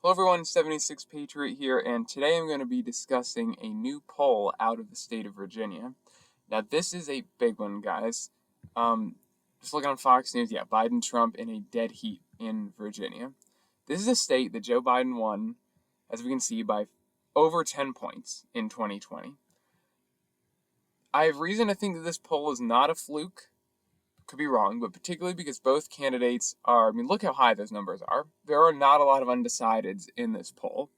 Hello everyone, 76 Patriot here, and today I'm going to be discussing a new poll out of the state of Virginia. Now, this is a big one, guys. Just looking on Fox News, Biden, Trump in a dead heat in Virginia. This is a state that Joe Biden won, as we can see, by over 10 points in 2020. I have reason to think that this poll is not a fluke. Could be wrong, but particularly because both candidates look how high those numbers are. There are not a lot of undecideds in this poll.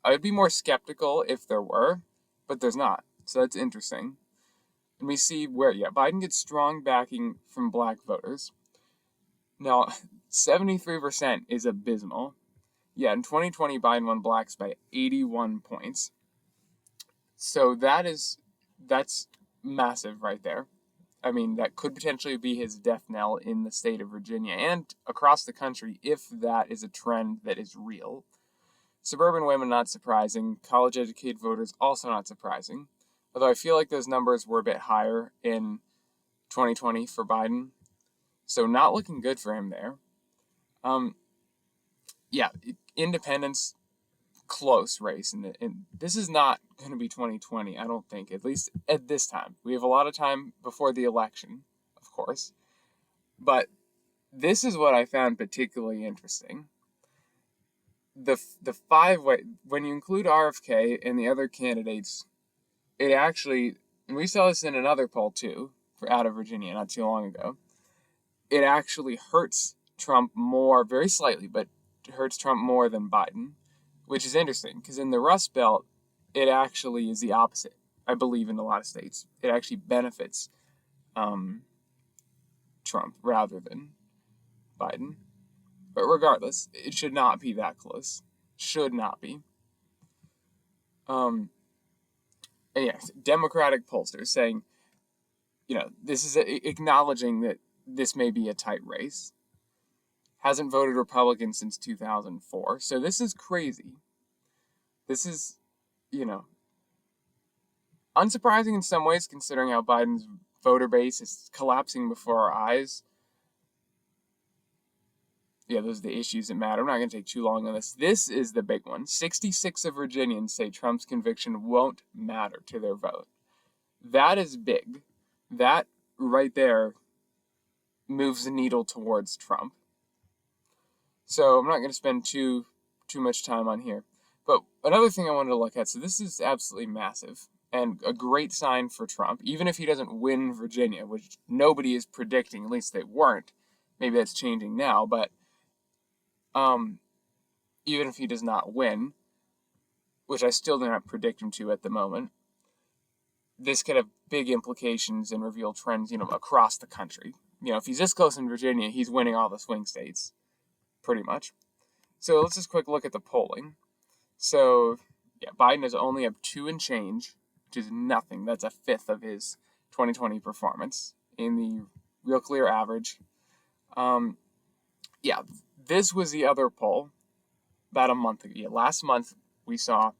I would be more skeptical if there were, but there's not. So that's interesting. And we see where, Biden gets strong backing from black voters. Now, 73% is abysmal. In 2020, Biden won blacks by 81 points. So that's massive right there. That could potentially be his death knell in the state of Virginia and across the country if that is a trend that is real. Suburban women, not surprising. College-educated voters, also not surprising. Although I feel like those numbers were a bit higher in 2020 for Biden. So not looking good for him there. Independents, close race. And this is not going to be 2020, I don't think, at least at this time. We have a lot of time before the election, of course. But this is what I found particularly interesting. The five-way, when you include RFK and the other candidates, it actually, and we saw this in another poll too, for out of Virginia not too long ago, it actually hurts Trump more, very slightly, but it hurts Trump more than Biden, which is interesting because in the Rust Belt, it actually is the opposite. I believe in a lot of states, it actually benefits Trump rather than Biden. But regardless, it should not be that close. Should not be. Democratic pollsters saying, this is acknowledging that this may be a tight race. Hasn't voted Republican since 2004. So this is crazy. This is, unsurprising in some ways, considering how Biden's voter base is collapsing before our eyes. Those are the issues that matter. I'm not going to take too long on this. This is the big one. 66 of Virginians say Trump's conviction won't matter to their vote. That is big. That right there moves the needle towards Trump. So I'm not going to spend too much time on here. But another thing I wanted to look at, so this is absolutely massive and a great sign for Trump, even if he doesn't win Virginia, which nobody is predicting, at least they weren't. Maybe that's changing now, but even if he does not win, which I still do not predict him to at the moment, this could have big implications and reveal trends, across the country. If he's this close in Virginia, he's winning all the swing states, pretty much. So let's just quick look at the polling. So, Biden is only up 2 and change, which is nothing. That's a fifth of his 2020 performance in the real clear average. This was the other poll about a month ago. Last month we saw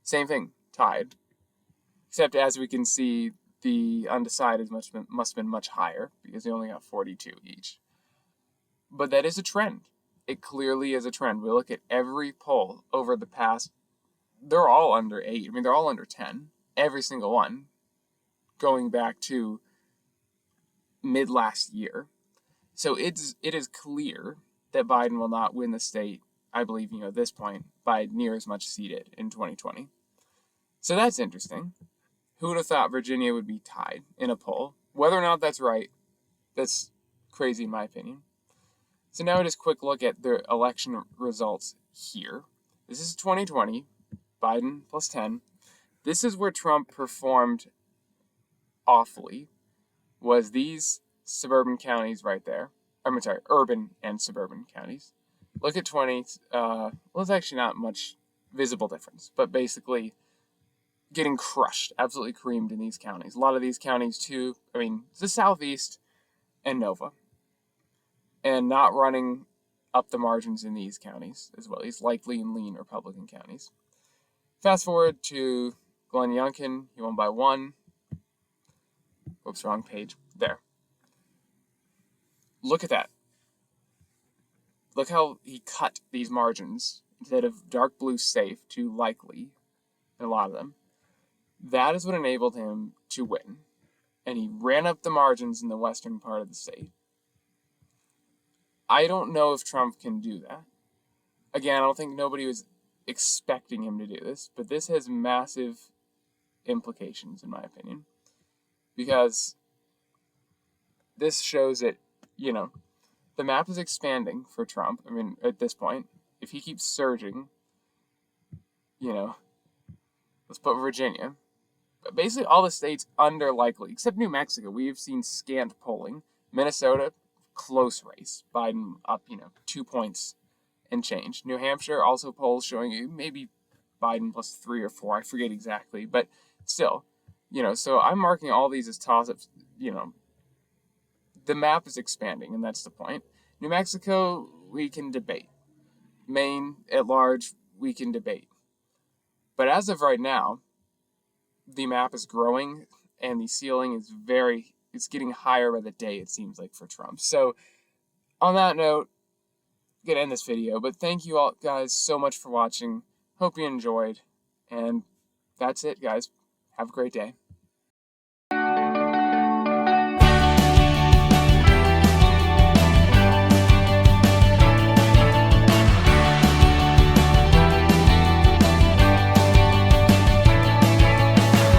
same thing, tied. Except as we can see, the undecided must have been much higher because they only got 42 each. But that is a trend. It clearly is a trend. We look at every poll over the past, they're all under 8. They're all under 10. Every single one. Going back to mid last year. So it is clear that Biden will not win the state, I believe, at this point, by near as much as he did in 2020. So that's interesting. Who would have thought Virginia would be tied in a poll? Whether or not that's right, that's crazy in my opinion. So now just quick look at the election results here. This is 2020, Biden plus 10. This is where Trump performed awfully, was these suburban counties right there. Urban and suburban counties. Look at 20. It's actually not much visible difference, but basically getting crushed, absolutely creamed in these counties. A lot of these counties too, the Southeast and Nova. And not running up the margins in these counties as well, these likely and lean Republican counties. Fast forward to Glenn Youngkin, he won by 1. Oops, wrong page. There. Look at that. Look how he cut these margins instead of dark blue safe to likely in a lot of them. That is what enabled him to win. And he ran up the margins in the western part of the state. I don't know if Trump can do that. Again, I don't think nobody was expecting him to do this, but this has massive implications, in my opinion, because this shows that, the map is expanding for Trump. I mean, at this point, if he keeps surging, let's put Virginia. But basically, all the states under likely, except New Mexico, we have seen scant polling. Minnesota, close race. Biden up, 2 points and change. New Hampshire, also polls showing you maybe Biden plus 3 or 4. I forget exactly, but still, so I'm marking all these as toss-ups. The map is expanding, and that's the point. New Mexico, we can debate. Maine, at large, we can debate. But as of right now, the map is growing, and the ceiling is it's getting higher by the day, it seems like, for Trump. So, on that note, I'm gonna end this video, but thank you all guys so much for watching. Hope you enjoyed, and that's it, guys. Have a great day.